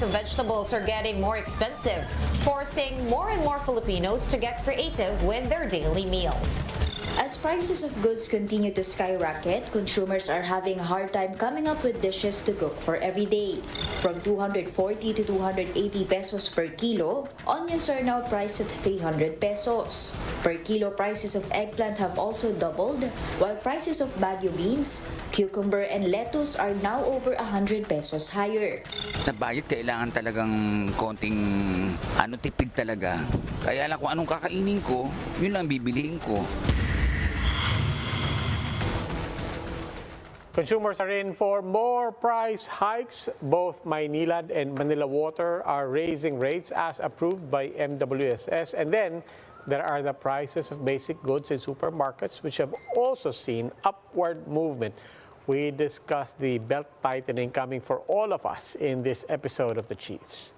of vegetables are getting more expensive, forcing more and more Filipinos to get creative with their daily meals. As prices of goods continue to skyrocket, consumers are having a hard time coming up with dishes to cook for every day. From 240 to 280 pesos per kilo, onions are now priced at 300 pesos. Per kilo, prices of eggplant have also doubled, while prices of Baguio beans, cucumber, and lettuce are now over 100 pesos higher. Sa budget, kailangan talagang konting tipid talaga. Kaya lang kung anong kakainin ko, yun lang bibiliin ko. Consumers are in for more price hikes. Both Manila and Manila Water are raising rates as approved by MWSS. And then there are the prices of basic goods in supermarkets, which have also seen upward movement. We discussed the belt tightening coming for all of us in this episode of The Chiefs.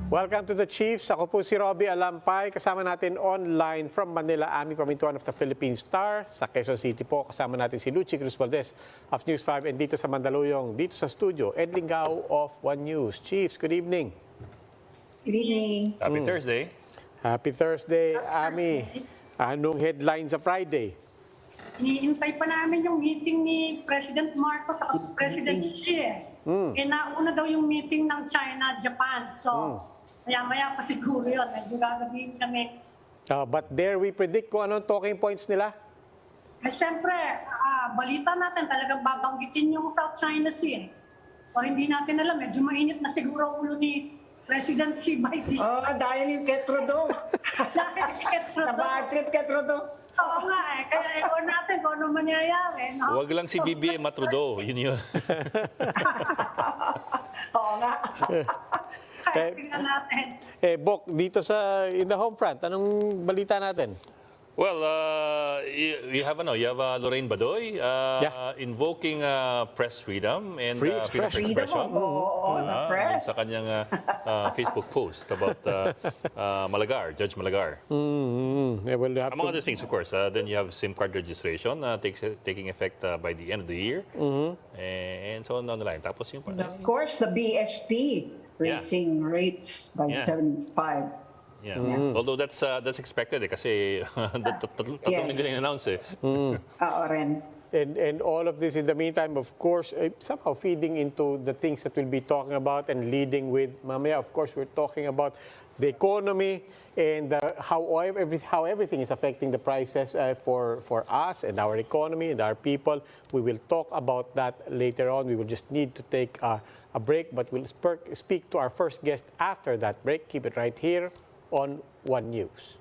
Welcome to The Chiefs. Ako po si Robbie Alampay. Kasama natin online from Manila, Ami Pamintuan of the Philippine Star. Sa Quezon City po, kasama natin si Lucy Cruz Valdez of News 5. And dito sa Mandaluyong, dito sa studio, Ed Lingao of One News. Chiefs, good evening. Good evening. Happy Thursday. Happy Thursday, Ami. Anong headline sa Friday? Iniintay pa namin yung meeting ni President Marcos at President Xi. Nauna daw yung meeting ng China, Japan. So, maya-maya pa siguro yun. Medyo gagabihin kami. But there we predict kung anong talking points nila. Siyempre, balita natin talagang babanggitin yung South China Sea. O hindi natin alam, medyo mainit na siguro ulo ni President Xi by this. Dahil yung kay Trudeau. Dahil kay Trudeau. Sa bad trip kay Trudeau. Oo nga Kaya ewan natin kung ano mangyayari. No? Huwag lang si BBM Trudeau. Yun. Oo nga. Kaya tingnan natin. Bok, dito in the home front, anong balita natin? Well, you have Lorraine Badoy invoking press freedom and freedom of expression. The press. Sa kanyang Facebook post about Judge Malagar. Among other things, of course, then you have SIM card registration taking effect by the end of the year. And so on the line. Tapos yung Of course, the BSP raising rates by 75. Yeah. Although that's expected kasi tatlong nila in-announce rin. And all of this in the meantime, of course, somehow feeding into the things that we'll be talking about and leading with mamaya. Of course, we're talking about the economy and how everything is affecting the prices for us and our economy and our people. We will talk about that later on. We will just need to take a break, but we'll speak to our first guest after that break. Keep it right here on One News.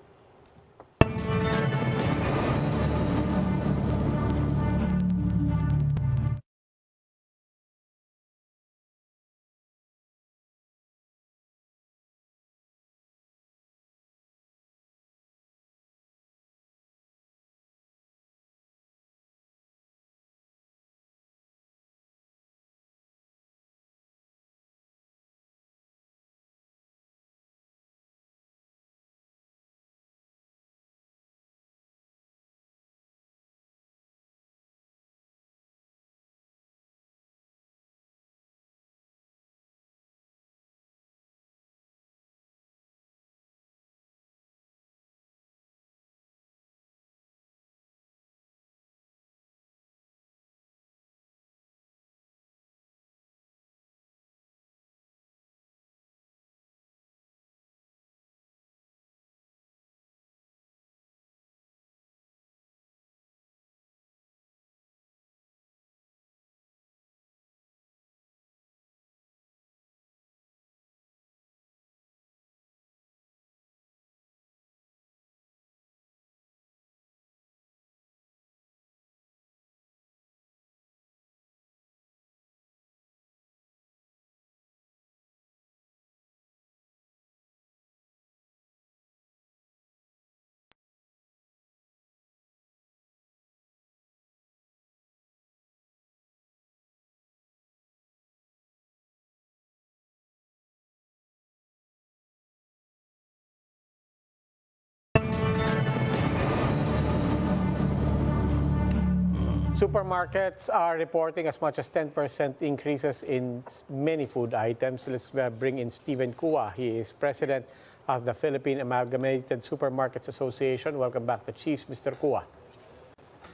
Supermarkets are reporting as much as 10% increases in many food items. Let's bring in Steven Cua. He is president of the Philippine Amalgamated Supermarkets Association. Welcome back to Chiefs, Mr. Cua.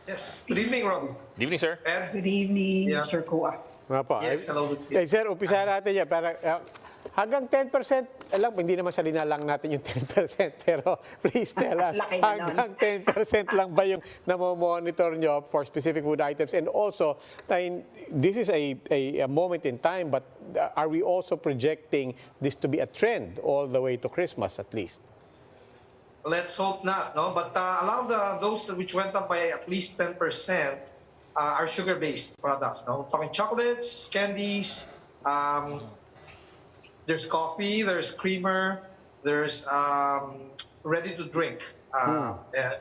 Yes. Good evening, Robbie. Good evening, sir. And Good evening, Yeah. Mr. Cua. Nga po. yes, hello. Sir, umpisa natin yan. Para, hanggang 10%, alam, hindi naman sa linalang natin yung 10%, pero please tell us, Laki na nun. hanggang 10% lang ba yung namomonitor nyo for specific food items? And also, this is a moment in time, but are we also projecting this to be a trend all the way to Christmas at least? Let's hope not, no? But a lot of those which went up by at least 10% are sugar-based products, no? Talking chocolates, candies, there's coffee, there's creamer, there's ready to drink.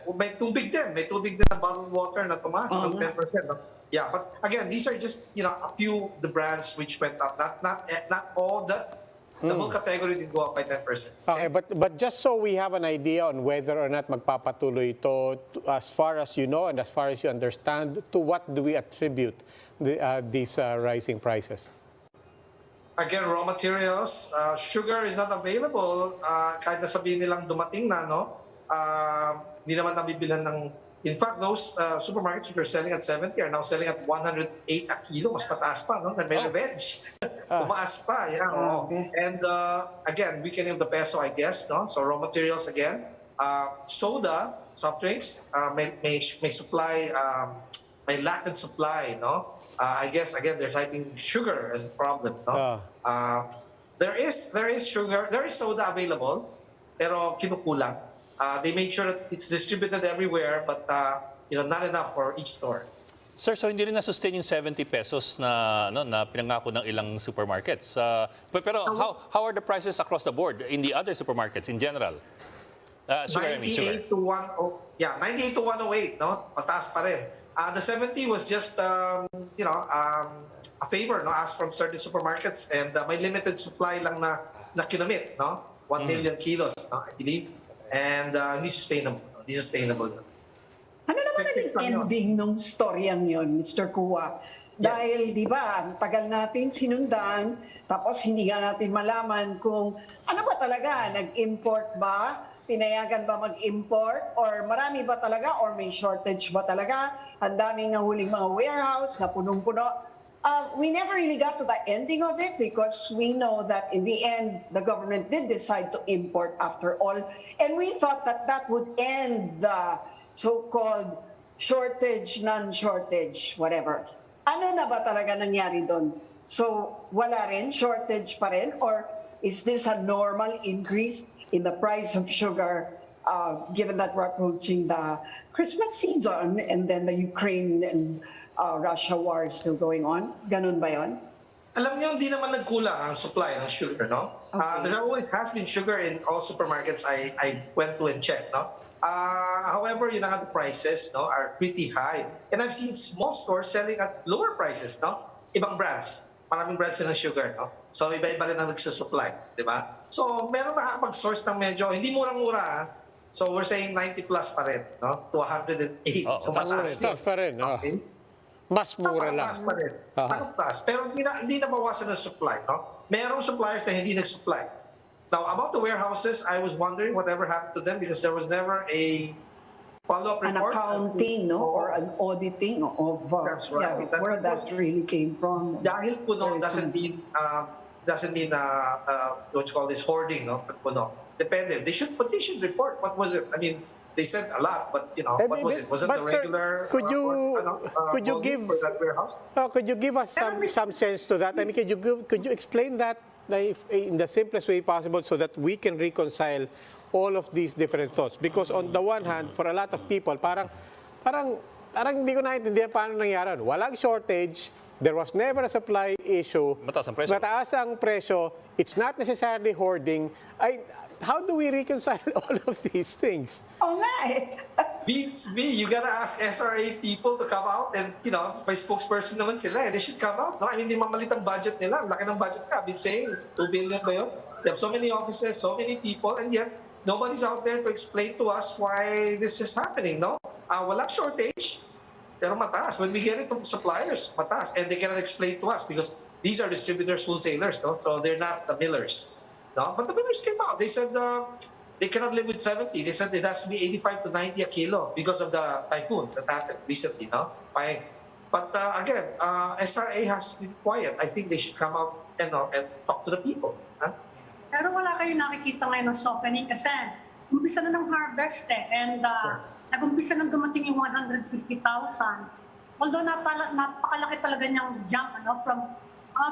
May tubig din na bottled water na tumaas ng 10%. No? Yeah, but again, these are just a few the brands which went up. Not all the whole category did go up by 10%. Okay, but just so we have an idea on whether or not magpapatuloy ito, as far as you know and as far as you understand, to what do we attribute these rising prices? Again, raw materials, sugar is not available. Kahit na sabihin nilang dumating na, no? Hindi naman nabibilan ng... In fact, those supermarkets which are selling at 70 are now selling at 108 a kilo. Mas pataas pa, no? May revenge. Tumaas pa, yeah. Okay. And again, weakening of the peso, I guess, no? So raw materials again. Soda, soft drinks, may supply, may lack in supply, no? I guess again they're citing sugar as the problem. No? There is sugar, there is soda available, pero kinukulang. They made sure that it's distributed everywhere, but not enough for each store. Sir, so hindi rin na-sustain yung 70 pesos na pinangako ng ilang supermarkets. Pero how are the prices across the board in the other supermarkets in general? Sugar, 98 to 98 to 108, no? Mataas pa rin. The 70 was just, a favor, no, asked from certain supermarkets, and may limited supply lang na kinamit, no? 1 million kilos, no, I believe, and hindi sustainable. Ano naman naging ending nung storyang yon, Mr. Cua? Dahil, di ba, ang tagal natin sinundan, tapos hindi nga natin malaman kung ano ba talaga, nag-import ba? Pinayagan ba mag-import? Or marami ba talaga? Or may shortage ba talaga? Ang daming nahuling mga warehouse na punong-puno. We never really got to the ending of it because we know that in the end, the government did decide to import after all. And we thought that that would end the so-called shortage, non-shortage, whatever. Ano na ba talaga nangyari doon? So, wala rin? Shortage pa rin? Or is this a normal increase in the price of sugar, given that we're approaching the Christmas season and then the Ukraine and Russia war is still going on? Ganun ba yun? Alam niyo, hindi naman nagkulang ang supply ng sugar, no? Okay. There always has been sugar in all supermarkets I went to and checked, no? However, the prices, no, are pretty high. And I've seen small stores selling at lower prices, no? Ibang brands. Maraming brands ng sugar, no? So, iba-iba rin ang nagsusupply, di ba? So, meron nakakapag-source ng medyo, hindi murang-mura, so we're saying 90 plus pa rin, no? To 108. So, mataas Pa rin. Okay. Mas mura lang. Mataas pa rin. Mataas. Pero hindi na bawasan ng supply, no? Merong suppliers na hindi nag-supply. Now, about the warehouses, I was wondering whatever happened to them because there was never a follow-up An report. accounting, no? Or an auditing of That's right. yeah, where that really came from. Dahil puno doesn't mean what you call this hoarding, no? Puno. Depende. They should report. What was it? I mean, they said a lot, but what was it? Was it the regular? Could you give for that warehouse? Could you give us some sense to that? I mean, could you explain that in the simplest way possible so that we can reconcile all of these different thoughts? Because on the one hand, for a lot of people, parang hindi ko naintindihan paano nangyari. Walang shortage. There was never a supply issue. Mataas ang presyo. Mataas ang presyo. It's not necessarily hoarding. How do we reconcile all of these things? Oh, nga eh. Beats me. You gotta ask SRA people to come out and, by spokesperson naman sila. They should come out. No? I mean, hindi mamalit ang budget nila. Laki ng budget ka. I've been saying, 2 billion ba yun? They have so many offices, so many people, and yet, nobody's out there to explain to us why this is happening, no? Walang shortage. Pero mataas. When we get it from suppliers, mataas. And they cannot explain to us because these are distributors, wholesalers, no? So they're not the millers. No? But the millers came out. They said they cannot live with 70. They said it has to be 85 to 90 a kilo because of the typhoon that happened recently. No? Fine. But again, SRA has been quiet. I think they should come out and talk to the people. Huh? Pero wala kayo nakikita ngayon ng softening kasi umpisa na ng harvest and nag-umpisa na dumating yung 150,000. Although napakalaki talaga niyang jump from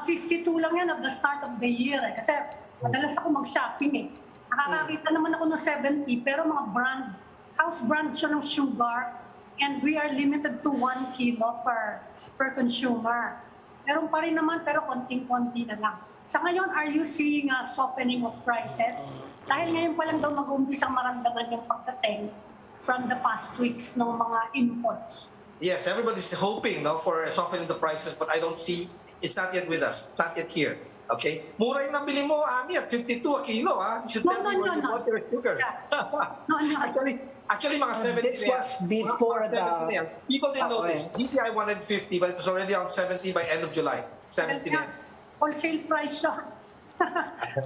52 lang yan at the start of the year. Kasi madalas ako mag-shopping Nakakakita naman ako ng 70 pero mga house brand siya ng sugar and we are limited to 1 kilo per consumer. Meron pa rin naman pero konting-konti na lang. Sa ngayon, are you seeing a softening of prices? Dahil ngayon pa lang daw mag-uumpisang maramdaman yung pagdating from the past weeks ng mga imports. Yes, everybody's hoping for softening the prices, but I don't see, it's not yet with us. It's not yet here. Okay? Mura yung nabili mo, Ami, at 52 a kilo. You should tell me where you bought your sugar. Yeah. Actually, mga 70. This was before the... People didn't notice. DTI wanted 50, but it was already on 70 by end of July. 70 din. Wholesale price siya.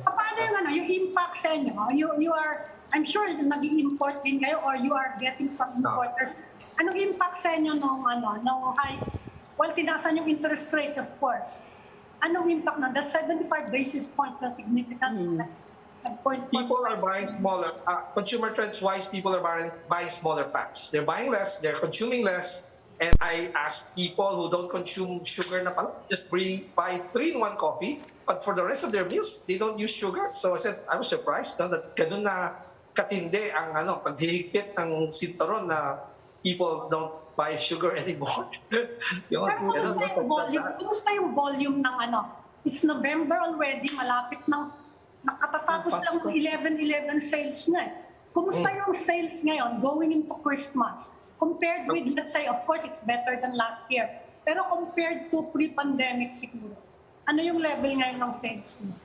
Paano yung impact sa inyo? You are, I'm sure nag-import din kayo or you are getting from importers. Anong impact sa inyo nung high? Well, tinasan yung interest rates, of course. Anong impact na? That 75 basis points na significant. People are buying smaller. Consumer trends-wise, people are buying smaller packs. They're buying less, they're consuming less. And I ask people who don't consume sugar na pala, just buy 3-in-1 coffee. But for the rest of their meals, they don't use sugar. So I said, I was surprised that ganun na katindi ang paghihigpit ng sinturon na people don't buy sugar anymore. Kumusta yung volume ng It's November already, malapit ng nakatatapos lang ng 11-11 sales na. Kumusta yung sales ngayon going into Christmas? Compared with, let's say, of course, it's better than last year. Pero compared to pre-pandemic siguro, ano yung level ngayon ng sales mo?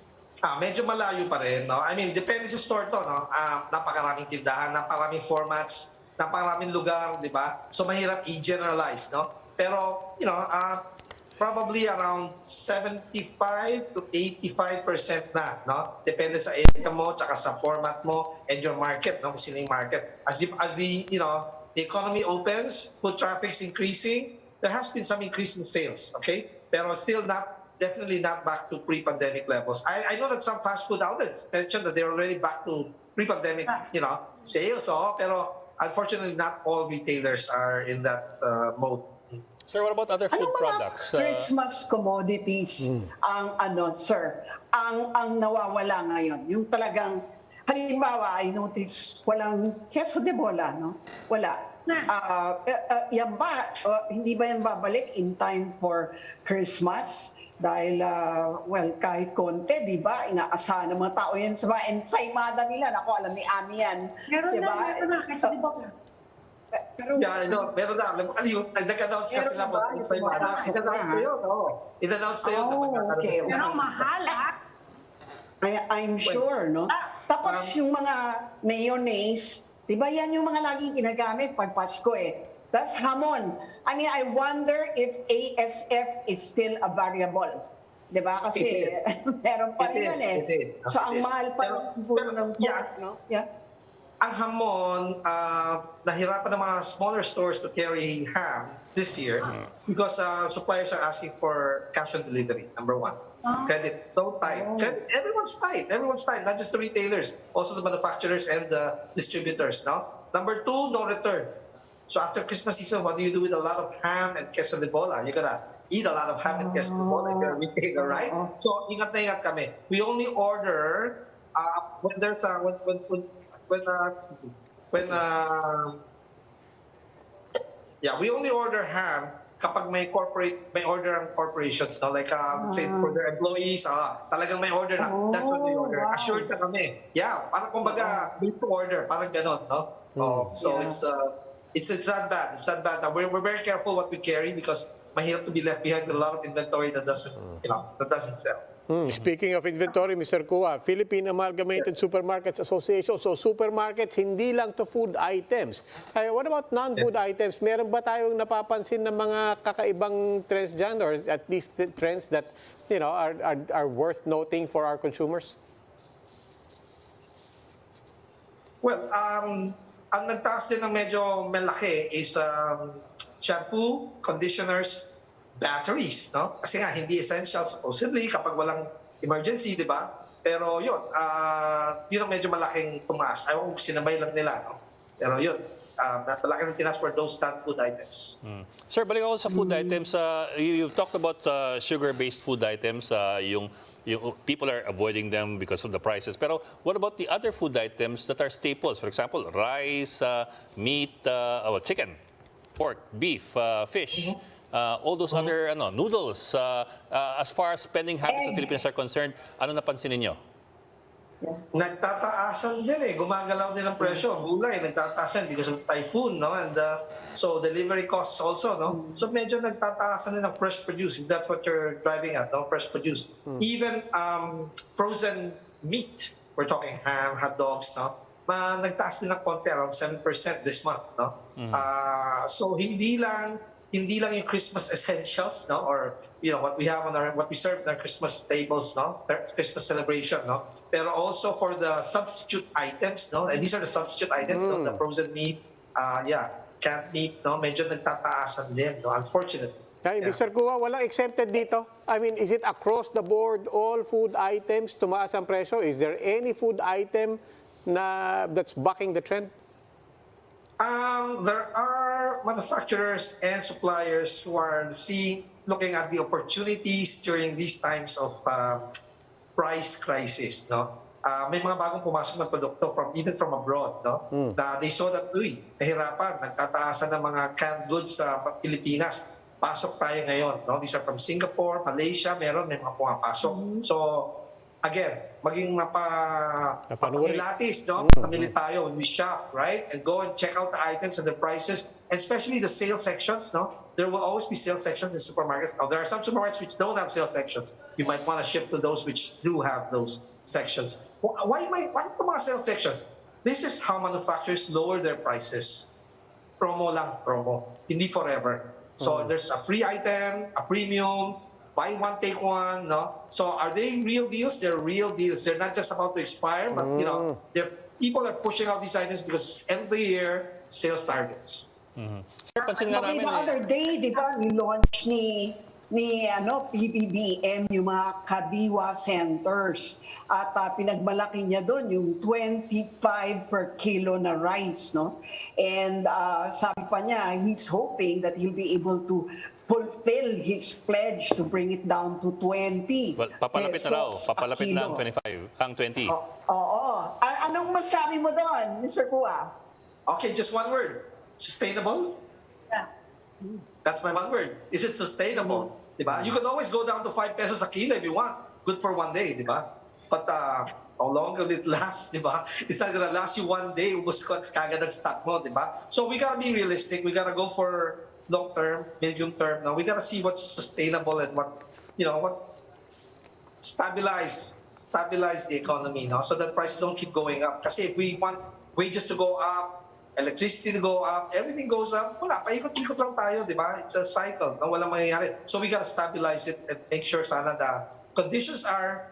Medyo malayo pa rin. No? I mean, depende sa store to. No? Napakaraming tindahan, napakaraming formats, napakaraming lugar, di ba? So mahirap i-generalize. No? Pero, probably around 75 to 85% na. No? Depende sa area mo, tsaka sa format mo, and your market, no? Kung sino yung market. As the economy opens, foot traffic's increasing, there has been some increase in sales, okay? Pero still definitely not back to pre-pandemic levels. I know that some fast food outlets mentioned that they're already back to pre-pandemic, sales, pero unfortunately not all retailers are in that mode. Sir, what about other food products? Christmas commodities ang nawawala ngayon? Yung talagang, halimbawa, I notice walang queso de bola, no? Wala. Yan ba, hindi ba yan babalik in time for Christmas? Dahil, kahit konti, di ba? Inaasahan ng mga tao yan sa mga ensaymada nila. Naku, alam ni Ami yan. Meron na, queso de bola. Meron na. Nag-announce na sila po. I-announce na yun. I-announce na yun. Pero mahal, I'm sure, no? Tapos yung mga mayonnaise, di ba yan yung mga laging ginagamit pag Pasko That's hamon. I mean, I wonder if ASF is still a variable. Di ba? Kasi meron pa rin yan So ang mahal pa ng pork, no? Yeah. Ang hamon, nahirapan ng mga smaller stores to carry ham this year because suppliers are asking for cash on delivery, number one. Credit so tight. Everyone's tight. Not just the retailers, also the manufacturers and the distributors. No. Number two, no return. So after Christmas season, what do you do with a lot of ham and queso de bola? You're gonna eat a lot of ham and queso de bola if you're a retailer, right? So ingat na ingat kami. We only order when there's we only order ham kapag may order ang corporations, no? Like say for their employees, talagang may order na. That's what we order. Assured na kami. Yeah, parang kumbaga made to order, parang ganon, no? So it's not bad. It's not bad. We're very careful what we carry because mahirap to be left behind with a lot of inventory that doesn't sell. Speaking of inventory, Mr. Cua, Philippine Amalgamated Supermarkets Association. So supermarkets, hindi lang to food items. What about non-food items? Meron ba tayong napapansin ng mga kakaibang trends dyan, or at least trends that are worth noting for our consumers? Well, ang nagtaas din ng medyo malaki is shampoo, conditioners, batteries, no? Kasi nga, hindi essential supposedly kapag walang emergency, di ba? Pero yun, yun ang medyo malaking tumaas. Ayaw kung sinabay lang nila, no? Pero yun, malaki ng tinas for those non-food items. Sir, balik ako sa food items. You've talked about sugar-based food items. Yung people are avoiding them because of the prices. Pero what about the other food items that are staples? For example, rice, meat, chicken, pork, beef, fish. All those other noodles. As far as spending habits of Filipinos are concerned, ano napansin ninyo? Nagtataasan din gumagalaw din ang presyo. Gulay, nagtataasan because of typhoon, no? And so delivery costs also, no? So medyo nagtataasan din ng fresh produce, if that's what you're driving at, no? Fresh produce. Even frozen meat, we're talking ham, hot dogs, no? Nagtaas din ng konti, around 7% this month, no? So hindi lang yung Christmas essentials, no, or what we have on what we serve in our Christmas tables, no, Christmas celebration, no, pero also for the substitute items, no, and these are the substitute items, no, the frozen meat, canned meat, no, medyo nagtataasan din, no, unfortunately. Hey, Mr. Cua, walang exempted dito? I mean, is it across the board, all food items tumaas ang presyo? Is there any food item that's bucking the trend? There are manufacturers and suppliers who are looking at the opportunities during these times of price crisis, no? May mga bagong pumasok na produkto even from abroad, no? Na they saw that, nahirapan, nagtataasan ng mga canned goods sa Pilipinas. Pasok tayo ngayon, no? These are from Singapore, Malaysia, may mga pumapasok. So, again, maging mapakilatis, no? Pamili tayo when we shop, right? And go and check out the items and the prices, and especially the sale sections, no? There will always be sale sections in supermarkets. Now, there are some supermarkets which don't have sale sections. You might want to shift to those which do have those sections. Why mga sale sections? This is how manufacturers lower their prices. Promo lang, promo. Hindi forever. So, there's a free item, a premium, buy one, take one, no? So are they real deals? They're real deals. They're not just about to expire, but people are pushing out these items because it's end of the year sales targets. Pansin nga namin The other day, di ba, ni-launch ni PBBM yung mga Kadiwa centers. At pinagmalaki niya doon yung 25 per kilo na rice, no? And sabi pa niya, he's hoping that he'll be able to fulfill his pledge to bring it down to 20 Well, papalapit na raw. pesos Papalapit a na ang kilo. 20. Oo. Anong masabi mo doon, Mr. Cua? Okay, just one word. Sustainable? Yeah. That's my one word. Is it sustainable? Diba? You can always go down to 5 pesos a kilo if you want. Good for one day, diba? But how long will it last, diba? It's not gonna last you one day. Ubus ko kagad ang stock mo, diba? So we gotta be realistic. We gotta go for long term, medium term. Now we gotta see what's sustainable and what stabilize the economy, no? So that prices don't keep going up. Kasi if we want wages to go up, electricity to go up, everything goes up, wala, paikot-ikot lang tayo, di ba? It's a cycle, no? Walang mangyayari. So we gotta stabilize it and make sure sana the conditions are,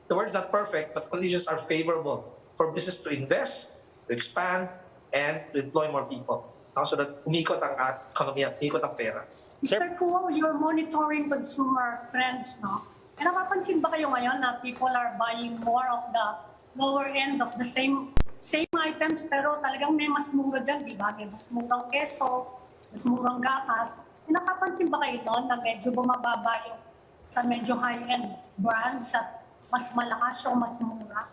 the word is not perfect, but conditions are favorable for business to invest, to expand, and to employ more people. No? So that umikot ang ekonomiya, umikot ang pera. Mr. Cua, you're monitoring consumer trends, no? E napapansin ba kayo ngayon na people are buying more of the lower end of the same items, pero talagang may mas mura dyan, di ba? May mas murang keso, mas murang gatas. E napapansin ba kayo doon na medyo bumababa yung sa medyo high-end brands at mas malakas yung mas mura?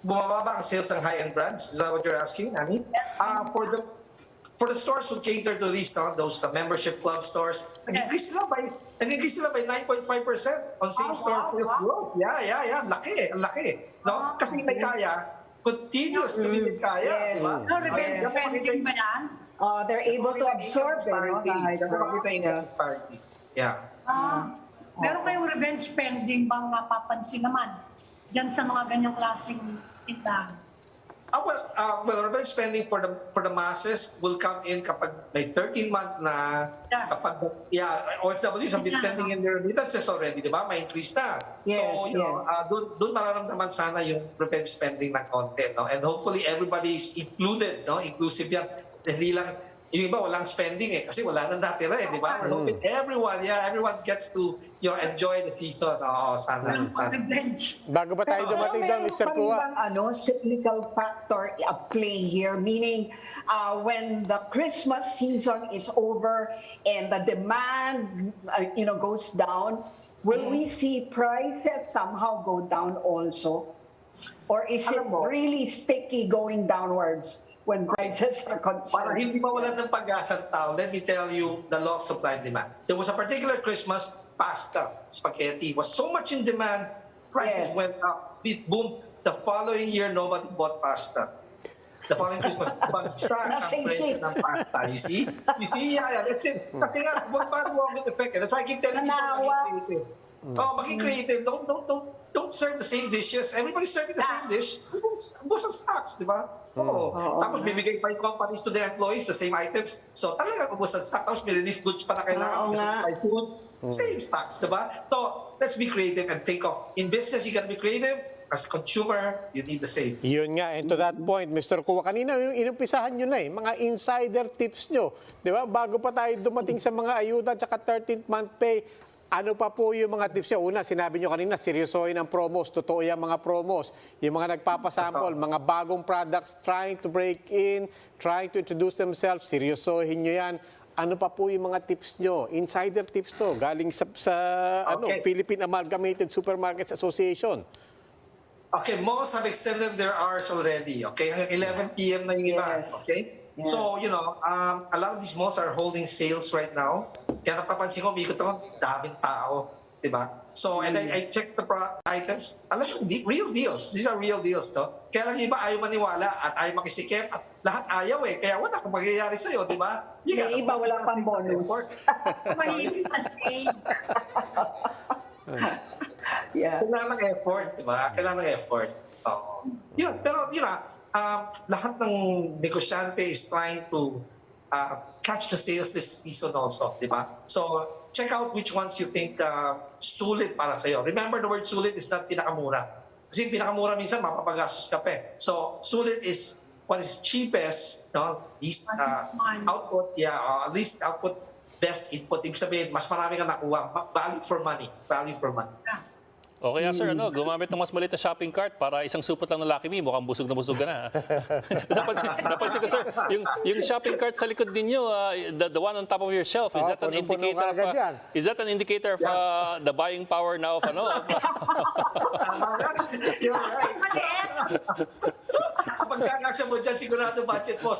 Bumababa ang sales ng high-end brands? Is that what you're asking, Annie? Yes. For the stores who cater to these, those membership club stores, nag-increase sila by 9.5% on same-store sales growth. Yeah. Laki. No? Kasi may kaya, continuous to be kaya. Yes. Diba? No, depending ba yan? They're able to absorb it, no? Disparity. Yeah. Meron kayong revenge spending bang mapapansin naman dyan sa mga ganyang klaseng tindahan? Well, revenge spending for the masses will come in kapag may 13-month na, kapag, OFWs have been sending in their remittances already, di ba? May increase na. Yes, so, doon mararamdaman sana yung revenge spending ng konti, no? And hopefully everybody is included, no? Inclusive yan. Hindi lang, yung iba walang spending kasi wala nang natira di ba? We're hoping everyone gets to enjoy the season. Sana. Bago ba tayo dumating doon, Mr. Cua? Cyclical factor at play here, meaning when the Christmas season is over and the demand goes down, will we see prices somehow go down also? Or is it really sticky going downwards when prices are concerned? Para hindi mawalan ng pag-asa ng tao, let me tell you the law of supply and demand. There was a particular Christmas, pasta, spaghetti was so much in demand, prices went up. It boomed. The following year, nobody bought pasta. The following Christmas, bagsak ang presyo ng pasta. You see? Yeah, that's it. Kasi nga, bago ang effect. That's why I keep telling people, maging creative. Don't serve the same dishes. Everybody's serving the same dish. Ubus ang stocks, di ba? Tapos bibigay pa yung companies to their employees the same items. So talaga ubus ang stock. Tapos may relief goods pa na kailangan because of foods. Same stocks, di ba? So let's be creative and think of, in business, you gotta be creative. As a consumer, you need the same. Yun nga, and to that point, Mr. Cua, kanina inumpisahan nyo na mga insider tips nyo. Di ba? Bago pa tayo dumating sa mga ayuda at 13th month pay, ano pa po yung mga tips nyo? Una, sinabi nyo kanina, seryosohin ang promos. Totoo yung mga promos. Yung mga nagpapasample, mga bagong products, trying to break in, trying to introduce themselves, seryosohin nyo yan. Ano pa po yung mga tips nyo? Insider tips to, galing sa Philippine Amalgamated Supermarkets Association. Okay, malls have extended their hours already. Okay, hanggang 11 p.m. na yung iba. Okay? Yes. So, a lot of these malls are holding sales right now. Kaya napapansin ko, umikot ako, daming tao. Diba? So, and I checked the items. Alam mo, real deals. These are real deals, no? Kaya lang yung iba ayaw maniwala at ayaw makisikip at lahat ayaw kaya wala kang magyayari sa'yo, di ba? Yung iba wala pang bonus. Mahirap kasi. Kailangan ng effort, di ba? Kailangan ng effort. Pero, lahat ng negosyante is trying to catch the sales this season also, di ba? So, check out which ones you think sulit para sa'yo. Remember, the word sulit is not pinakamura. Kasi pinakamura minsan, mapapagastos ka pa So, sulit is what is cheapest, least output, least output, best input. Ibig sabihin, mas marami kang nakuha. Value for money. Value for money. O kaya sir, gumamit ng mas maliit na shopping cart para isang supot lang ng Lucky Me, mukhang busog ka na. napansin ko sir, yung shopping cart sa likod ninyo, the one on top of your shelf, is that an indicator of the buying power now of You're right. Kapag kakasya mo dyan, sigurado budget mo.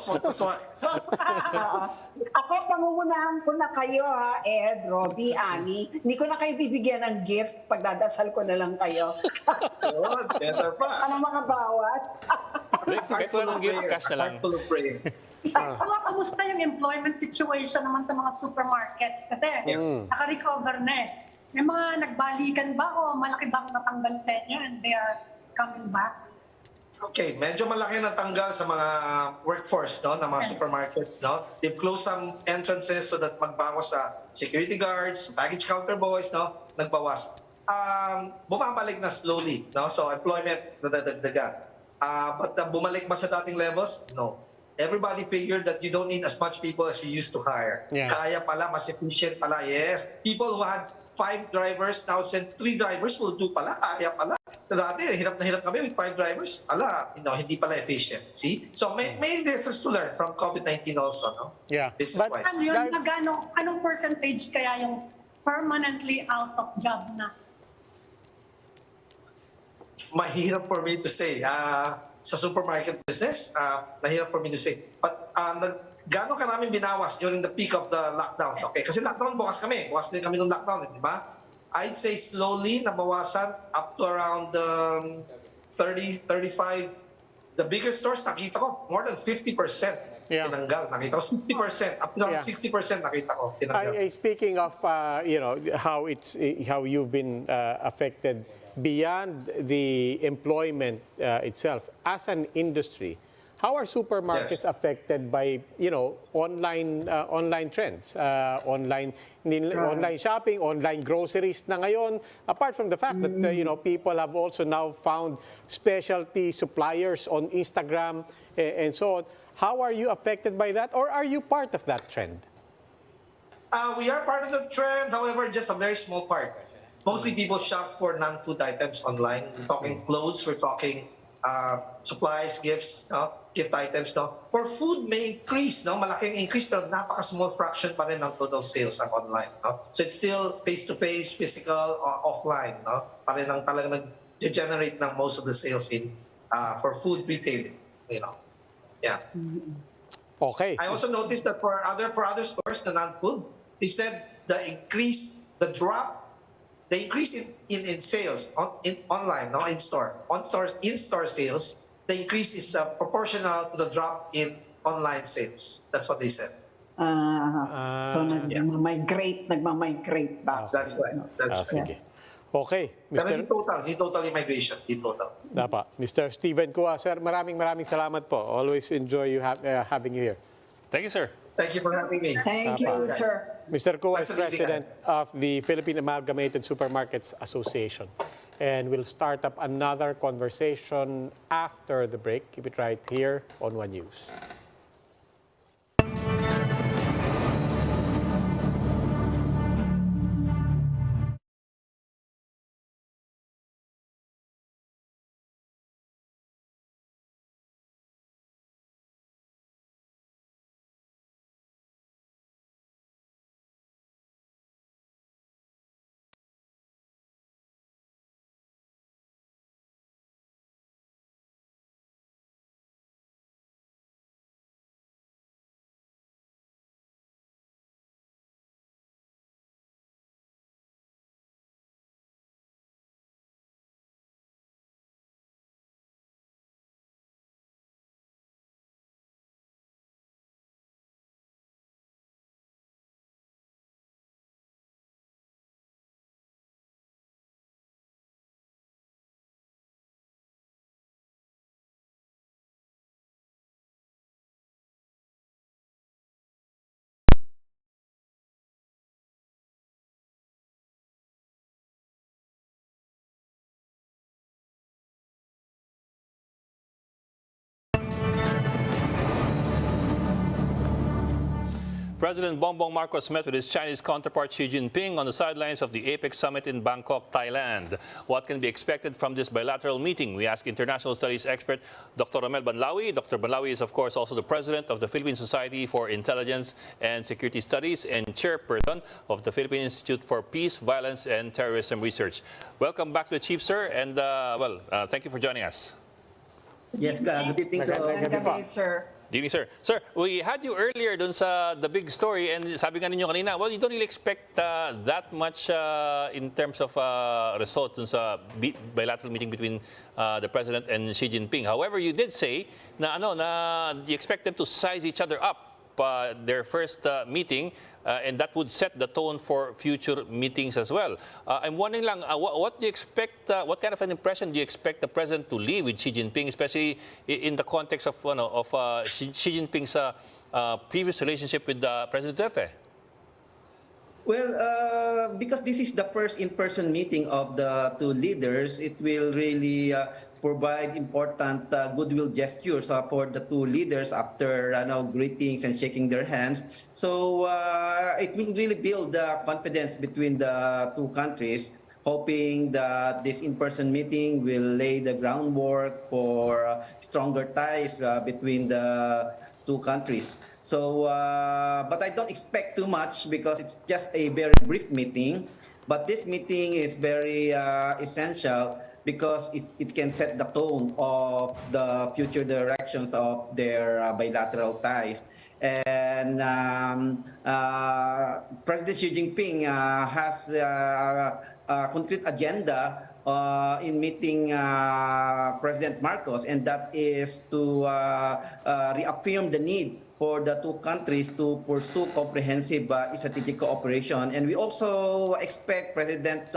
Ako, pangungunahan ko na kayo Ed, Robbie, Ani. Hindi ko na kayo bibigyan ng gift. Pagdadasal ko na lang kayo. Better pa. Ano mga bawas? Kahit walang gift, cash na lang. Mr. Cua, kumusta yung employment situation naman sa mga supermarkets? Kasi naka-recover na May mga nagbalikan ba o malaki bang natanggal sa inyo and they are coming back? Okay, medyo malaki na tanggal sa mga workforce ng mga supermarkets. They've closed some entrances so that magbawas sa security guards, baggage counter boys, nagbawas. Bumabalik na slowly. So employment, nadadagdagan. But bumalik ba sa dating levels? No. Everybody figured that you don't need as much people as you used to hire. Kaya pala, mas efficient pala. Yes. People who had 5 drivers now send 3 drivers will do pala. Kaya pala. Dati, hirap na hirap kami with 5 drivers. Hindi pala efficient. See? So may lessons to learn from COVID-19 also, business-wise. Anong percentage kaya yung permanently out of job na? Mahirap for me to say. Sa supermarket business, mahirap for me to say. But gano'ng karaming binawas during the peak of the lockdowns? Okay, kasi lockdown, bukas din kami ng lockdown, di ba? I'd say slowly nabawasan up to around 30, 35 the bigger stores, nakita ko, more than 50% tinanggal. Nakita ko, 60%. Up to 60% nakita ko tinanggal. Speaking of, how you've been affected beyond the employment itself, as an industry, how are supermarkets affected by, online trends, online shopping, online groceries na ngayon? Apart from the fact that, people have also now found specialty suppliers on Instagram and so on. How are you affected by that, or are you part of that trend? We are part of the trend, however, just a very small part. Mostly people shop for non-food items online. We're talking clothes, we're talking supplies, gifts, gift items. For food, may increase, malaking increase, pero napaka-small fraction pa rin ng total sales ang online. So it's still face-to-face, physical, offline. Pa rin ang talagang nag-generate ng most of the sales for food retailing. Yeah. Okay. I also noticed that for other stores, the non-food, they said the increase in sales online, in-store. In-store sales, the increase is proportional to the drop in online sales. That's what they said. So nagmamigrate back. That's right. That's right. Sige. Okay. Pero hindi total immigration. Hindi total. Dapa. Mr. Steven Cua, sir, maraming salamat po. Always enjoy having you here. Thank you, sir. Thank you for having me. Thank you, sir. Mr. Cua is Nice to meet you, president of the Philippine Amalgamated Supermarkets Association. And we'll start up another conversation after the break. Keep it right here on One News. President Bongbong Marcos met with his Chinese counterpart Xi Jinping on the sidelines of the APEC summit in Bangkok, Thailand. What can be expected from this bilateral meeting? We ask international studies expert Dr. Rommel Banlaoi. Dr. Banlaoi is, of course, also the president of the Philippine Society for Intelligence and Security Studies and chairperson of the Philippine Institute for Peace, Violence, and Terrorism Research. Welcome back to the Chief, sir, and thank you for joining us. Yes, good evening to all. Good evening, sir. Good evening, sir. Sir, we had you earlier dun sa the big story, and sabi nga ninyo kanina, well, you don't really expect that much in terms of results dun sa bilateral meeting between the President and Xi Jinping. However, you did say na you expect them to size each other up their first meeting, and that would set the tone for future meetings as well. I'm wondering lang, what do you expect? What kind of an impression do you expect the president to leave with Xi Jinping, especially in the context of Xi Jinping's previous relationship with President Duterte? Well, because this is the first in-person meeting of the two leaders, it will really provide important goodwill gestures for the two leaders after greetings and shaking their hands. So it will really build confidence between the two countries, hoping that this in-person meeting will lay the groundwork for stronger ties between the two countries. So, but I don't expect too much because it's just a very brief meeting. But this meeting is very essential because it can set the tone of the future directions of their bilateral ties. And President Xi Jinping has a concrete agenda in meeting President Marcos, and that is to reaffirm the need for the two countries to pursue comprehensive strategic cooperation. And we also expect President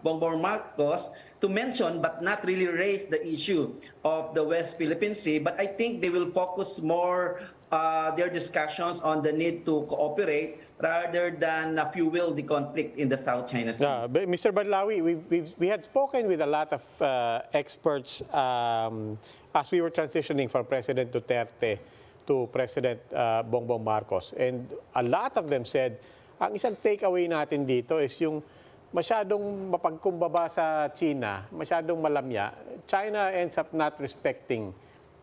Bongbong Marcos to mention but not really raise the issue of the West Philippine Sea, but I think they will focus more their discussions on the need to cooperate rather than fuel the conflict in the South China Sea. Yeah, but Mr. Banlaoi, we had spoken with a lot of experts as we were transitioning from President Duterte to President Bongbong Marcos. And a lot of them said, ang isang takeaway natin dito is yung masyadong mapagkumbaba sa China, masyadong malamya. China ends up not respecting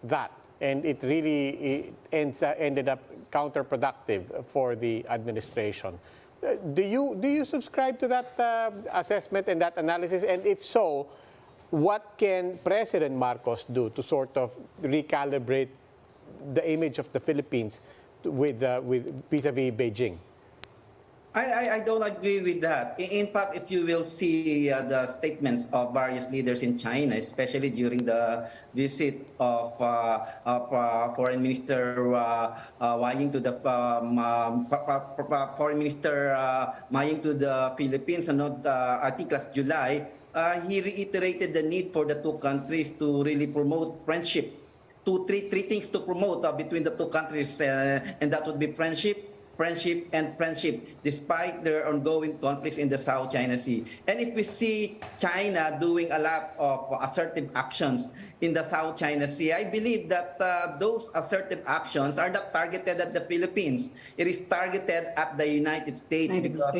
that. And it really ended up counterproductive for the administration. Do you subscribe to that assessment and that analysis? And if so, what can President Marcos do to sort of recalibrate the image of the Philippines with vis-a-vis Beijing? I don't agree with that. In fact, if you will see the statements of various leaders in China, especially during the visit of Foreign Minister Wang Ying to the Foreign Minister Wang Ying to the Philippines, I think last July, he reiterated the need for the two countries to really promote friendship. Three things to promote between the two countries, and that would be friendship, and friendship, despite their ongoing conflicts in the South China Sea. And if we see China doing a lot of assertive actions in the South China Sea, I believe that those assertive actions are not targeted at the Philippines. It is targeted at the United States because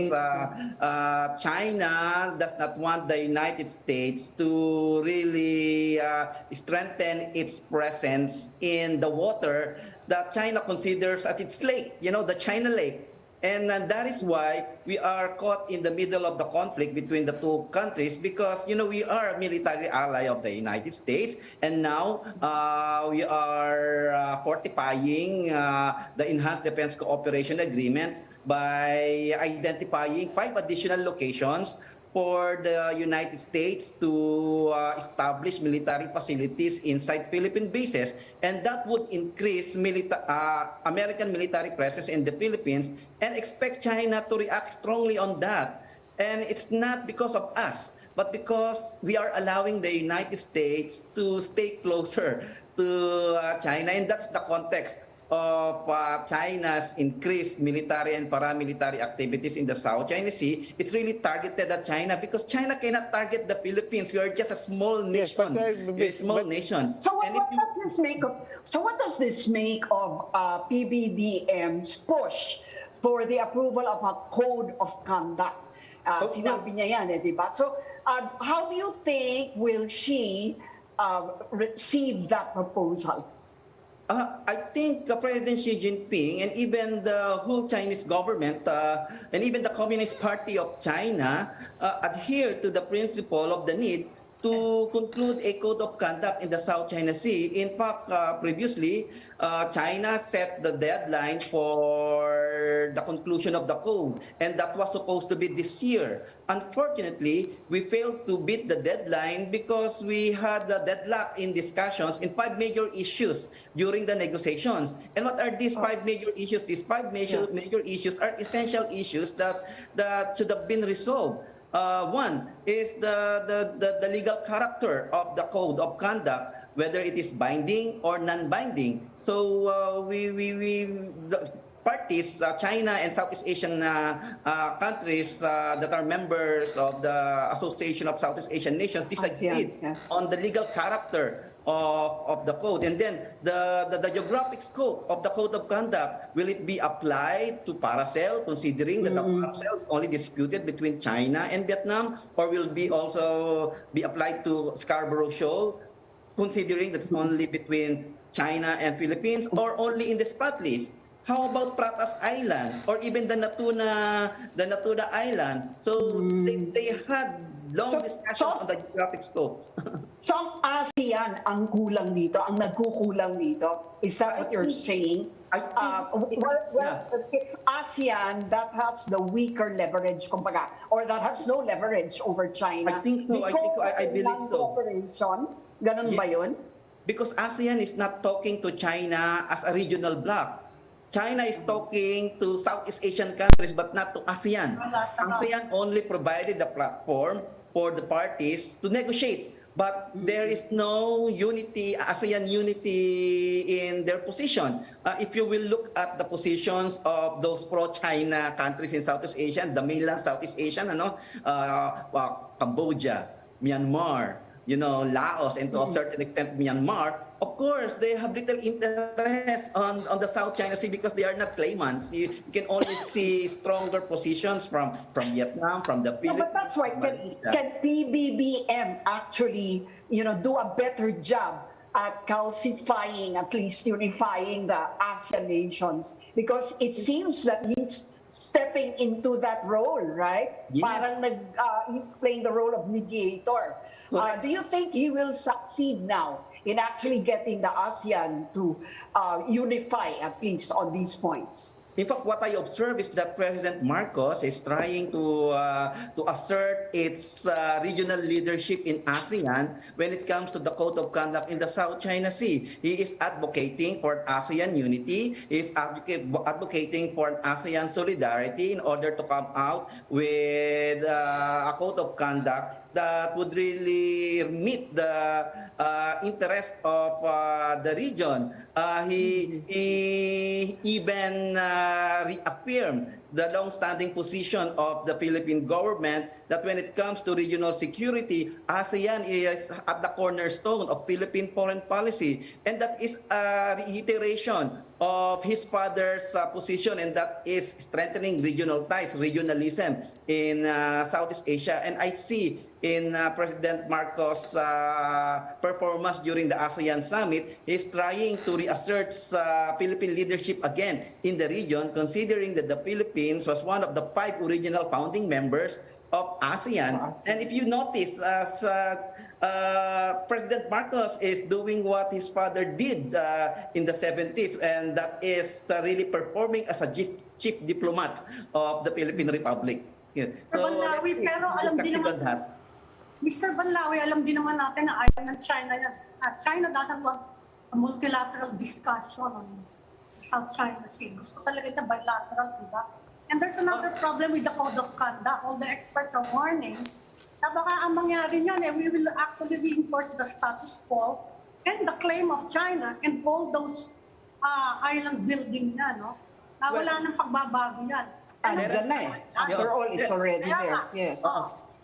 China does not want the United States to really strengthen its presence in the water that China considers as its lake, the China Lake. And that is why we are caught in the middle of the conflict between the two countries because, we are a military ally of the United States. And now we are fortifying the Enhanced Defense Cooperation Agreement by identifying 5 additional locations for the United States to establish military facilities inside Philippine bases. And that would increase American military presence in the Philippines, and expect China to react strongly on that. And it's not because of us, but because we are allowing the United States to stay closer to China. And that's the context of China's increased military and paramilitary activities in the South China Sea. It's really targeted at China because China cannot target the Philippines. We are just a small nation. Nation. So what does this make of PBBM's push for the approval of a code of conduct? Sinabi niya yan, di ba? So how do you think will she receive that proposal? I think President Xi Jinping and even the whole Chinese government and even the Communist Party of China adhere to the principle of the need to conclude a code of conduct in the South China Sea. In fact, previously, China set the deadline for the conclusion of the code, and that was supposed to be this year. Unfortunately, we failed to beat the deadline because we had a deadlock in discussions in 5 major issues during the negotiations. And what are these 5 major issues? These 5 major issues are essential issues that should have been resolved. One is the legal character of the code of conduct, whether it is binding or non-binding. So the parties, China and Southeast Asian countries that are members of the Association of Southeast Asian Nations disagreed on the legal character of the code. And then the geographic scope of the code of conduct, will it be applied to Paracel, considering that the Paracel is only disputed between China and Vietnam, or will be also be applied to Scarborough Shoal, considering that it's only between China and Philippines, or only in the Spratlys? How about Pratas Island or even the Natuna Island? So they had long discussions on the geographic scopes. So ang ASEAN ang kulang dito, ang nagkukulang dito. Is that what you're saying? I think, It's ASEAN that has the weaker leverage, kumbaga, or that has no leverage over China. I think so. I believe so. Cooperation, ganun ba yun? Because ASEAN is not talking to China as a regional bloc. China is talking to Southeast Asian countries but not to ASEAN. ASEAN only provided the platform for the parties to negotiate. But there is no unity, ASEAN unity in their position. If you will look at the positions of those pro-China countries in Southeast Asia, the mainland Southeast Asian, Cambodia, Myanmar, Laos, and to a certain extent Myanmar, of course, they have little interest on the South China Sea because they are not claimants. You can only see stronger positions from Vietnam, from the Philippines. No, but that's why can PBBM actually, do a better job at calcifying, at least unifying the ASEAN nations? Because it seems that he's stepping into that role, right? Yes. Parang he's playing the role of mediator. Do you think he will succeed now in actually getting the ASEAN to unify, at least on these points? In fact, what I observe is that President Marcos is trying to assert its regional leadership in ASEAN when it comes to the code of conduct in the South China Sea. He is advocating for ASEAN unity. He is advocating for an ASEAN solidarity in order to come out with a code of conduct that would really meet the interest of the region. He even reaffirmed the long-standing position of the Philippine government that when it comes to regional security, ASEAN is at the cornerstone of Philippine foreign policy. And that is a reiteration of his father's position, and that is strengthening regional ties, regionalism in Southeast Asia. And I see in President Marcos' performance during the ASEAN summit, he's trying to reassert Philippine leadership again in the region, considering that the Philippines was one of the 5 original founding members of ASEAN. And if you notice, as President Marcos is doing what his father did in the 70s, and that is really performing as a chief diplomat of the Philippine Republic. Yeah. So, Banlaoi, pero alam din naman, Mr. Banlaoi, alam din naman natin na ayaw ng China yan. China doesn't want a multilateral discussion on South China Sea. Gusto talaga ito bilateral, diba? And there's another problem with the code of conduct. All the experts are warning na baka ang mangyari niyan, we will actually reinforce the status quo and the claim of China and all those island building niya, no? Na wala nang pagbabago yan. Andyan na eh. After all, it's already there. Yes.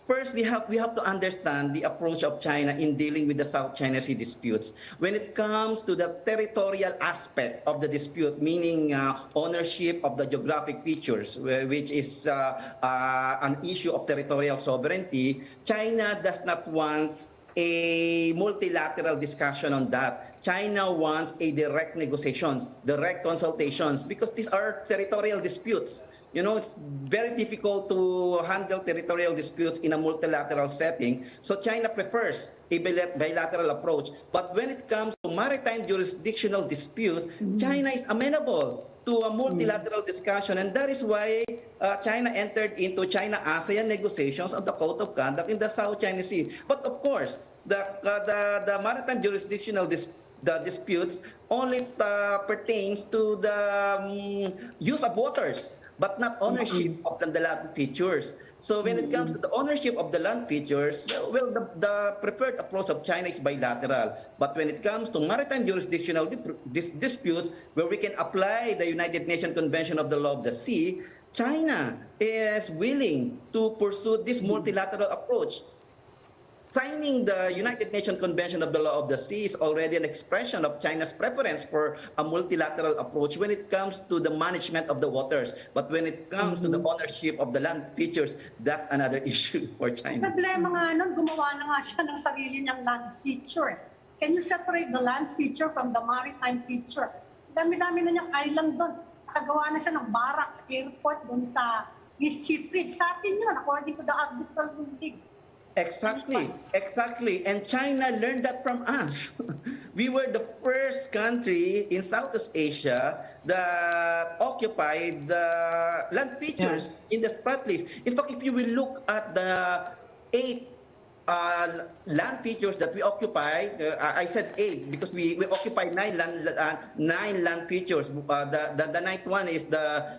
First, we have to understand the approach of China in dealing with the South China Sea disputes. When it comes to the territorial aspect of the dispute, meaning ownership of the geographic features, which is an issue of territorial sovereignty, China does not want a multilateral discussion on that. China wants a direct negotiations, direct consultations, because these are territorial disputes. It's very difficult to handle territorial disputes in a multilateral setting. So China prefers a bilateral approach. But when it comes to maritime jurisdictional disputes, China is amenable to a multilateral discussion. And that is why China entered into China-ASEAN negotiations on the Code of Conduct in the South China Sea. But of course, the maritime jurisdictional disputes only pertains to the use of waters, but not ownership of the land features. So when it comes to the ownership of the land features, well, the preferred approach of China is bilateral. But when it comes to maritime jurisdictional disputes, where we can apply the United Nations Convention of the Law of the Sea, China is willing to pursue this multilateral approach. Signing the United Nations Convention of the Law of the Sea is already an expression of China's preference for a multilateral approach when it comes to the management of the waters. But when it comes to the ownership of the land features, that's another issue for China. Problema nga nun, gumawa na nga siya ng sarili niyang land feature. Can you separate the land feature from the maritime feature? Dami-dami na niyang island doon. Nakagawa na siya ng barracks, airport doon sa East Chief Ridge. Sa atin yun, according to the arbitral ruling. Exactly. And China learned that from us. We were the first country in Southeast Asia that occupied the land features in the sprat list. In fact, if you will look at the 8 land features that we occupy, I said 8 because we occupy 9 land features. The ninth one is the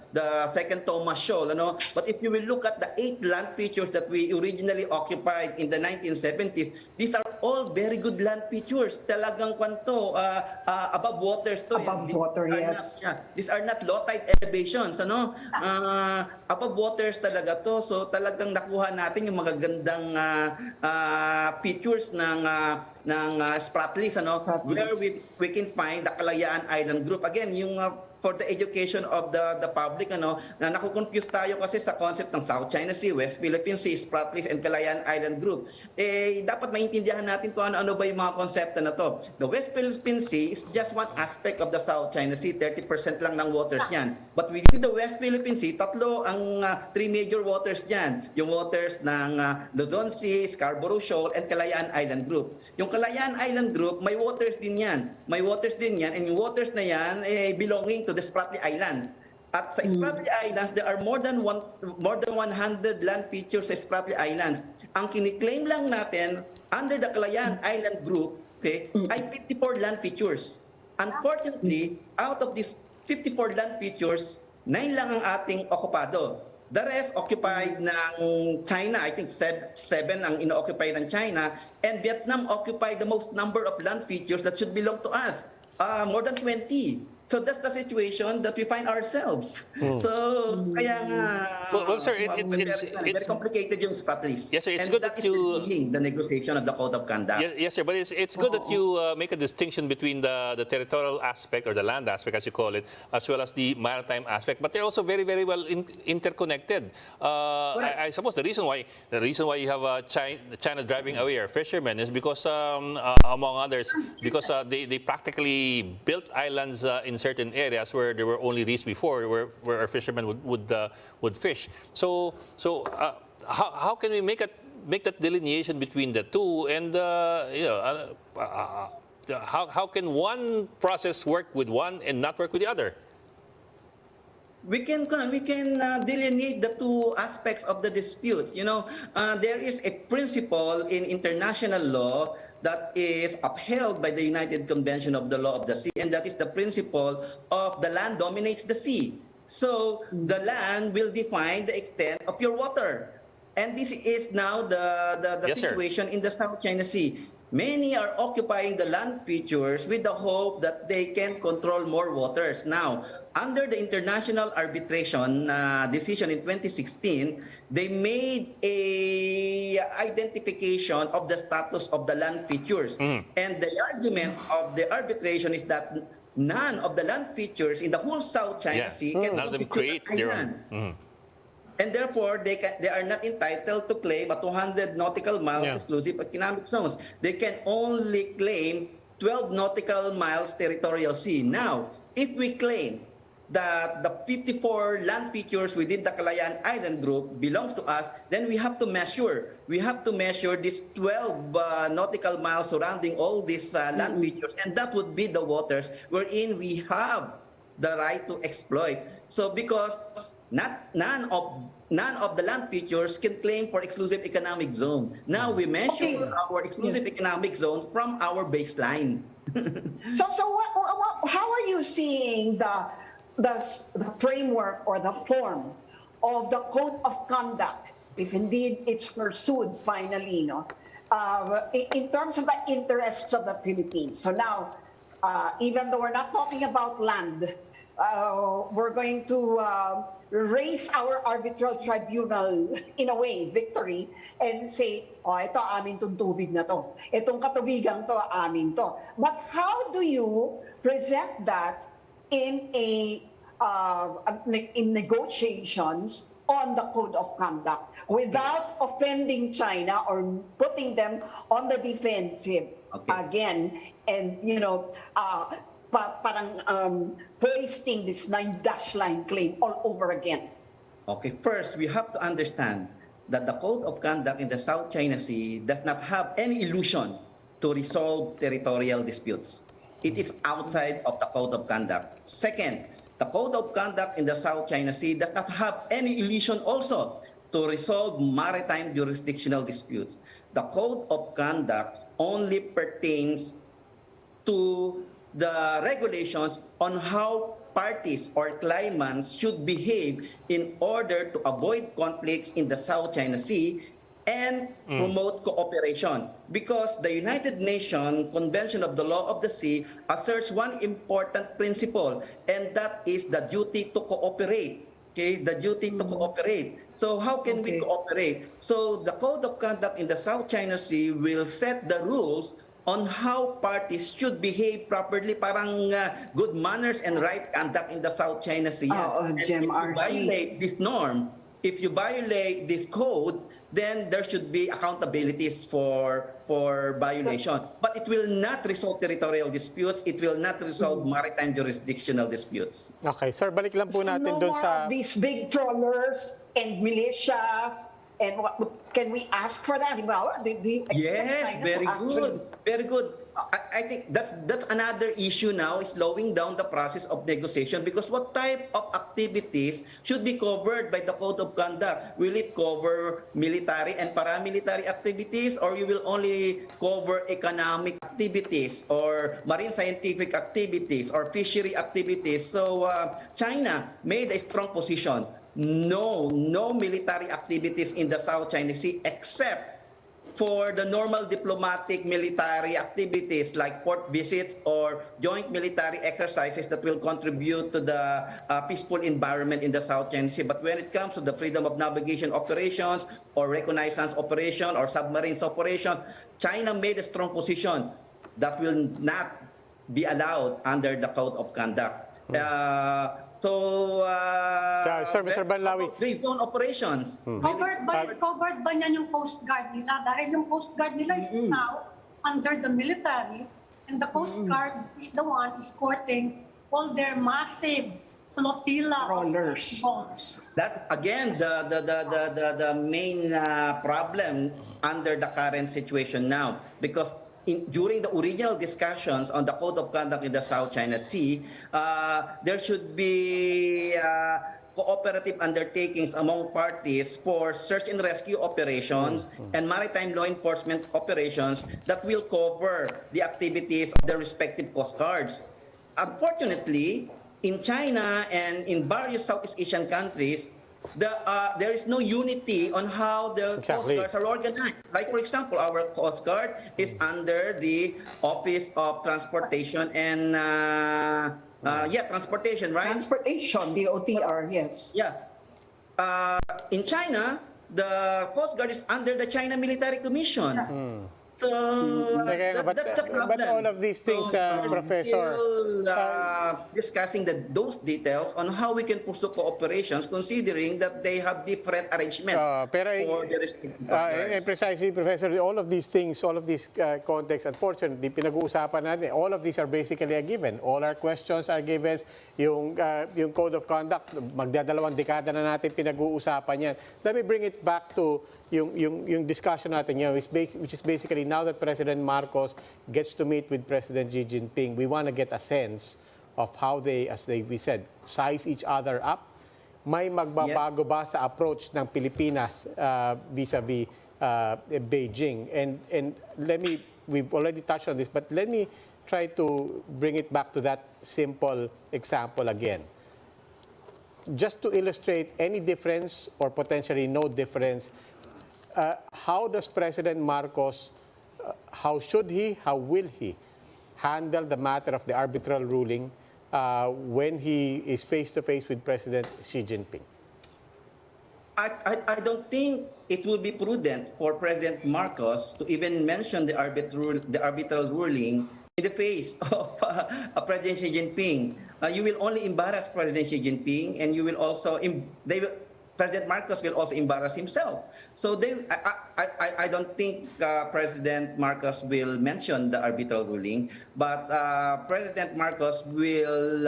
second Thomas Shoal. But if you will look at the 8 land features that we originally occupied in the 1970s, these are all very good land features. Talagang kwanto, above waters to. Above water, yes. These are not low tide elevations. Above waters talaga to. So talagang nakuha natin yung magagandang features ng sprat list, where we can find the Kalayaan Island Group. Again, yung for the education of the public, na nakukonfuse tayo kasi sa concept ng South China Sea, West Philippine Sea, sprat list, and Kalayaan Island Group. Dapat maintindihan natin kung ano ba yung mga konsepto na to. The West Philippine Sea is just one aspect of the South China Sea. 30% lang ng waters yan. But within the West Philippine Sea, tatlo ang 3 major waters dyan. Yung waters ng Luzon Sea, Scarborough Shoal, and Kalayaan Island Group. Yung Kalayaan Island Group, may waters din yan. And yung waters na yan, belonging to the Spratly Islands. At sa Spratly Islands, there are more than 100 land features sa Spratly Islands. Ang kiniklaim lang natin under the Kalayaan Island Group, ay 54 land features. Unfortunately, out of these 54 land features, 9 lang ang ating okupado. The rest occupied ng China. I think 7 ang ino-occupy ng China. And Vietnam occupied the most number of land features that should belong to us. More than 20. So that's the situation that we find ourselves. So, kaya nga, Well, sir, very complicated yung sprat list. Yes, sir, it's and good that that is you revealing the negotiation of the code of conduct. Yes, sir, but it's good that you make a distinction between the territorial aspect or the land aspect, as you call it, as well as the maritime aspect. But they're also very, very well interconnected. I suppose the reason why you have China driving away our fishermen is because, among others, because they practically built islands in certain areas where there were only reefs before, where our fishermen would fish. So how can we make that delineation between the two, and how can one process work with one and not work with the other? We can delineate the two aspects of the dispute. There is a principle in international law that is upheld by the United Convention of the Law of the Sea, and that is the principle of the land dominates the sea. So the land will define the extent of your water. And this is now the Yes, situation in the South China Sea. Many are occupying the land features with the hope that they can control more waters. Now, under the international arbitration decision in 2016, they made a identification of the status of the land features. And the argument of the arbitration is that none of the land features in the whole South China Sea can none of them constitute create an their island. own. And therefore, they are not entitled to claim a 200 nautical miles exclusive economic zones. They can only claim 12 nautical miles territorial sea. Now, if we claim that the 54 land features within the Kalayaan Island Group belongs to us, then we have to measure. We have to measure these 12 nautical miles surrounding all these land features, and that would be the waters wherein we have the right to exploit. So because none of the land features can claim for exclusive economic zone. Now we measure our exclusive economic zones from our baseline. So how are you seeing the framework or the form of the code of conduct, if indeed it's pursued finally, in terms of the interests of the Philippines? So now, even though we're not talking about land, we're going to raise our arbitral tribunal, in a way, victory, and say, ito amin tong tubig na to. Itong katubigang to, amin to. But how do you present that in negotiations on the code of conduct without offending China or putting them on the defensive again, and parang foisting this 9-dash line claim all over again? Okay, first we have to understand that the Code of Conduct in the South China Sea does not have any illusion to resolve territorial disputes. It is outside of the Code of Conduct. Second, the Code of Conduct in the South China Sea does not have any illusion also to resolve maritime jurisdictional disputes. The Code of Conduct only pertains to the regulations on how parties or claimants should behave in order to avoid conflicts in the South China Sea and promote cooperation. Because the United Nations Convention of the Law of the Sea asserts one important principle, and that is the duty to cooperate. Okay, the duty to cooperate. So how can we cooperate? So the Code of Conduct in the South China Sea will set the rules on how parties should behave properly, parang good manners and right conduct in the South China Sea. And if you violate this norm, if you violate this code, then there should be accountabilities for violation. But it will not resolve territorial disputes. It will not resolve maritime jurisdictional disputes. Okay, sir, balik lang po natin No doon more sa... of these big trawlers and militias. And what, can we ask for that? Well, do you expect Yes, China very to actually... good. Very good. I think that's another issue now, is slowing down the process of negotiation, because what type of activities should be covered by the Code of Conduct? Will it cover military and paramilitary activities, or you will only cover economic activities or marine scientific activities or fishery activities? So China made a strong position. No military activities in the South China Sea except for the normal diplomatic military activities like port visits or joint military exercises that will contribute to the peaceful environment in the South China Sea. But when it comes to the freedom of navigation operations or reconnaissance operation or submarines operations, China made a strong position that will not be allowed under the Code of Conduct. Sir, Mr. Banlaoi. Free zone operations. Covered ba niyan yung Coast Guard nila? Dahil yung Coast Guard nila is now under the military, and the Coast Guard is the one escorting all their massive flotilla Trawlers. of boats. That's again the main problem under the current situation now, because during the original discussions on the Code of Conduct in the South China Sea, there should be cooperative undertakings among parties for search and rescue operations and maritime law enforcement operations that will cover the activities of the respective Coast Guards. Unfortunately, in China and in various Southeast Asian countries, there is no unity on how the Coast Guards are organized. Like, for example, our Coast Guard is under the Office of Transportation and Transportation, right? Transportation, the OTR, yes. Yeah. In China, the Coast Guard is under the China Military Commission. So that's the problem. But all of these things, Professor... Still discussing those details on how we can pursue cooperations, considering that they have different arrangements for the respective precisely, Professor, all of these things, all of these contexts, unfortunately, pinag-uusapan natin, all of these are basically a given. All our questions are givens. Yung Code of Conduct, magdadalawang dekada na natin pinag-uusapan yan. Let me bring it back to yung discussion natin ngayon, which is basically now that President Marcos gets to meet with President Xi Jinping, we want to get a sense of how they, we said, size each other up. May magbabago ba sa approach ng Pilipinas vis-a-vis Beijing? And we've already touched on this, but let me try to bring it back to that simple example again. Just to illustrate any difference or potentially no difference, how does President Marcos, how will he handle the matter of the arbitral ruling when he is face-to-face with President Xi Jinping? I don't think it would be prudent for President Marcos to even mention the arbitral ruling in the face of President Xi Jinping. You will only embarrass President Xi Jinping, and you will also President Marcos will also embarrass himself. So I don't think President Marcos will mention the arbitral ruling, but President Marcos will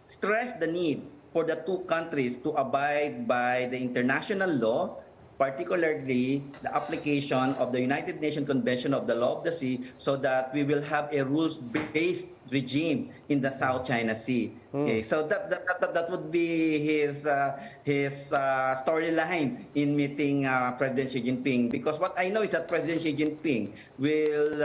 stress the need for the two countries to abide by the international law, particularly the application of the United Nations Convention of the Law of the Sea, so that we will have a rules-based regime in the South China Sea. Okay, so that would be his storyline in meeting President Xi Jinping. Because what I know is that President Xi Jinping will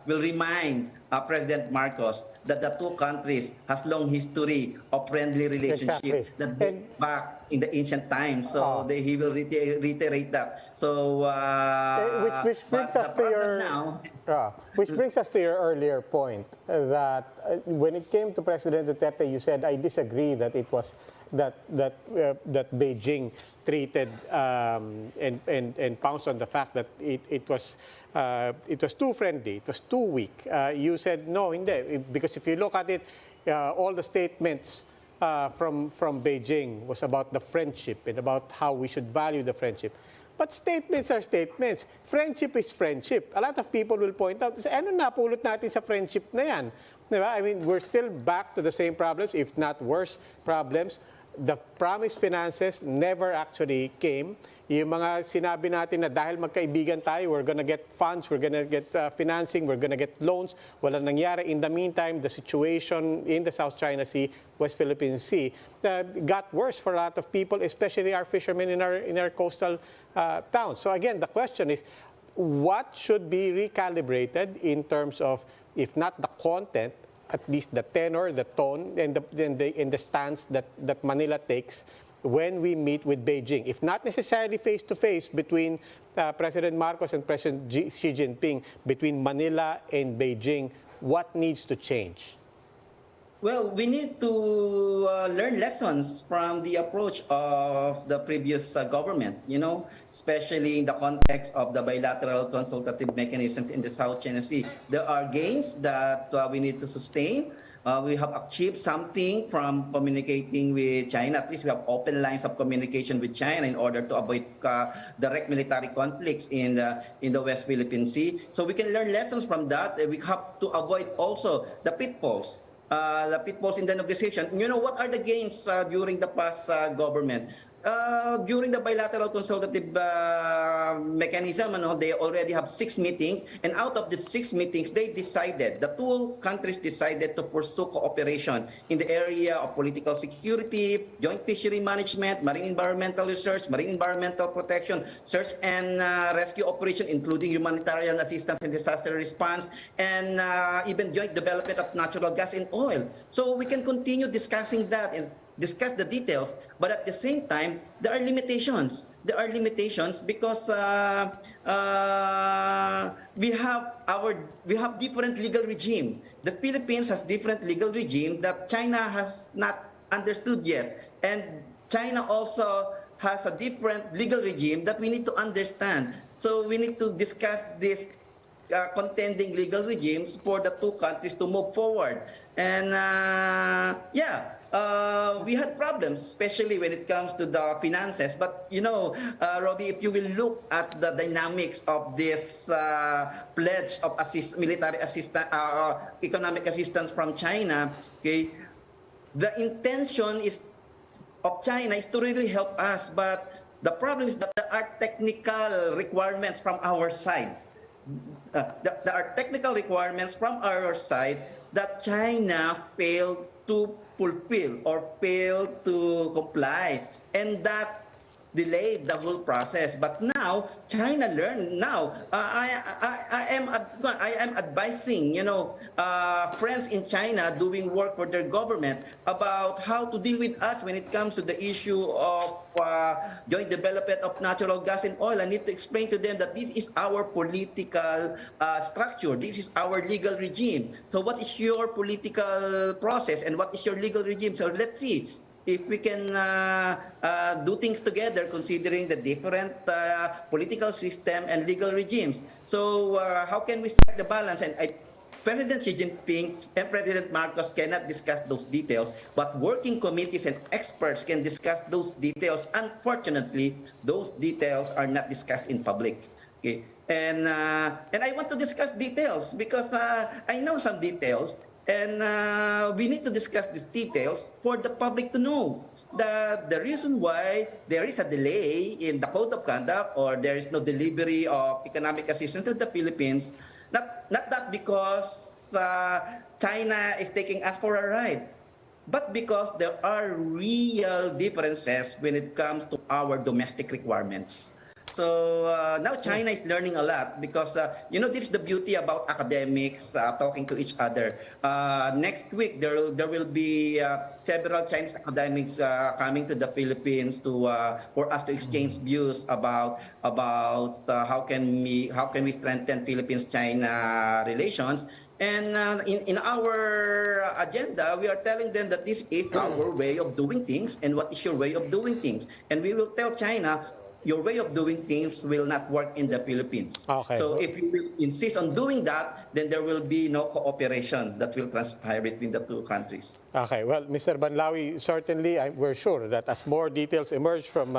remind President Marcos that the two countries has long history of friendly relationship that dates back in the ancient times. So he will reiterate that. So which brings us to your which brings us to your earlier point that when it came to President Duterte, you said I disagree that it was that Beijing treated and pounced on the fact that it was too friendly, it was too weak. You said no, hindi, because if you look at it, all the statements from Beijing was about the friendship and about how we should value the friendship. But statements are statements. Friendship is friendship. A lot of people will point out, ano napulot natin sa friendship na yan? Diba? I mean, we're still back to the same problems, if not worse problems. The promised finances never actually came. Yung mga sinabi natin na dahil magkaibigan tayo, we're gonna get funds, we're gonna get financing, we're gonna get loans. Walang nangyari. In the meantime, the situation in the South China Sea, West Philippine Sea, got worse for a lot of people, especially our fishermen in our coastal towns. So again, the question is, what should be recalibrated in terms of, if not the content, at least the tenor, the tone, and the stance that Manila takes when we meet with Beijing. If not necessarily face-to-face between President Marcos and President Xi Jinping, between Manila and Beijing, what needs to change? Well, we need to learn lessons from the approach of the previous government, especially in the context of the bilateral consultative mechanisms in the South China Sea. There are gains that we need to sustain. We have achieved something from communicating with China. At least we have open lines of communication with China in order to avoid direct military conflicts in the West Philippine Sea. So we can learn lessons from that. We have to avoid also the pitfalls. In the negotiation. What are the gains during the past government? During the bilateral consultative mechanism, they already have 6 meetings, and out of the 6 meetings, the two countries decided to pursue cooperation in the area of political security, joint fishery management, marine environmental research, marine environmental protection, search and rescue operation, including humanitarian assistance and disaster response, and even joint development of natural gas and oil. So we can continue discussing that and discuss the details, but at the same time, there are limitations. There are limitations because we have different legal regime. The Philippines has different legal regime that China has not understood yet, and China also has a different legal regime that we need to understand. So we need to discuss this contending legal regimes for the two countries to move forward. And we had problems, especially when it comes to the finances. But, Robbie, if you will look at the dynamics of this pledge of military assistance, economic assistance from China, okay, the intention of China is to really help us. But the problem is that there are technical requirements from our side. There are technical requirements from our side that China failed to fulfill or failed to comply, and that delayed the whole process. But now China learned. Now I am advising friends in China doing work for their government about how to deal with us when it comes to the issue of joint development of natural gas and oil. I need to explain to them that this is our political structure. This is our legal regime. So what is your political process and what is your legal regime? So let's see if we can do things together considering the different political system and legal regimes. So how can we strike the balance? And President Xi Jinping and President Marcos cannot discuss those details, but working committees and experts can discuss those details. Unfortunately, those details are not discussed in public. Okay? And I want to discuss details because I know some details. And we need to discuss these details for the public to know that the reason why there is a delay in the code of conduct or there is no delivery of economic assistance to the Philippines, not that because China is taking us for a ride, but because there are real differences when it comes to our domestic requirements. So now China is learning a lot because, this is the beauty about academics talking to each other. Next week, there will be several Chinese academics coming to the Philippines for us to exchange views about how can we strengthen Philippines-China relations. And in our agenda, we are telling them that this is our way of doing things and what is your way of doing things. And we will tell China, your way of doing things will not work in the Philippines. Okay. So if you will insist on doing that, then there will be no cooperation that will transpire between the two countries. Okay, well, Mr. Banlaoi, certainly we're sure that as more details emerge from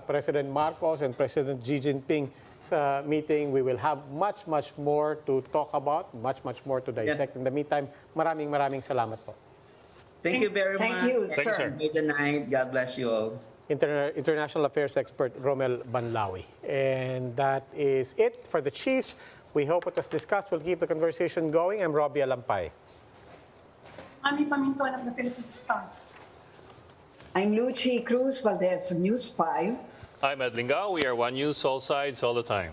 President Marcos and President Xi Jinping sa meeting, we will have much more to talk about, much more to dissect. Yes. In the meantime, maraming salamat po. Thank you very much. Thank you, Thank you, sir. sir. Good night. God bless you all. International Affairs expert Rommel Banlaoi. And that is it for the Chiefs. We hope what was discussed will keep the conversation going. I'm Robbie Alampay. Ami Pamintuan of the Philippine Star. I'm Lucy Cruz Valdez, News 5. I'm Ed Lingao. We are One News, all sides, all the time.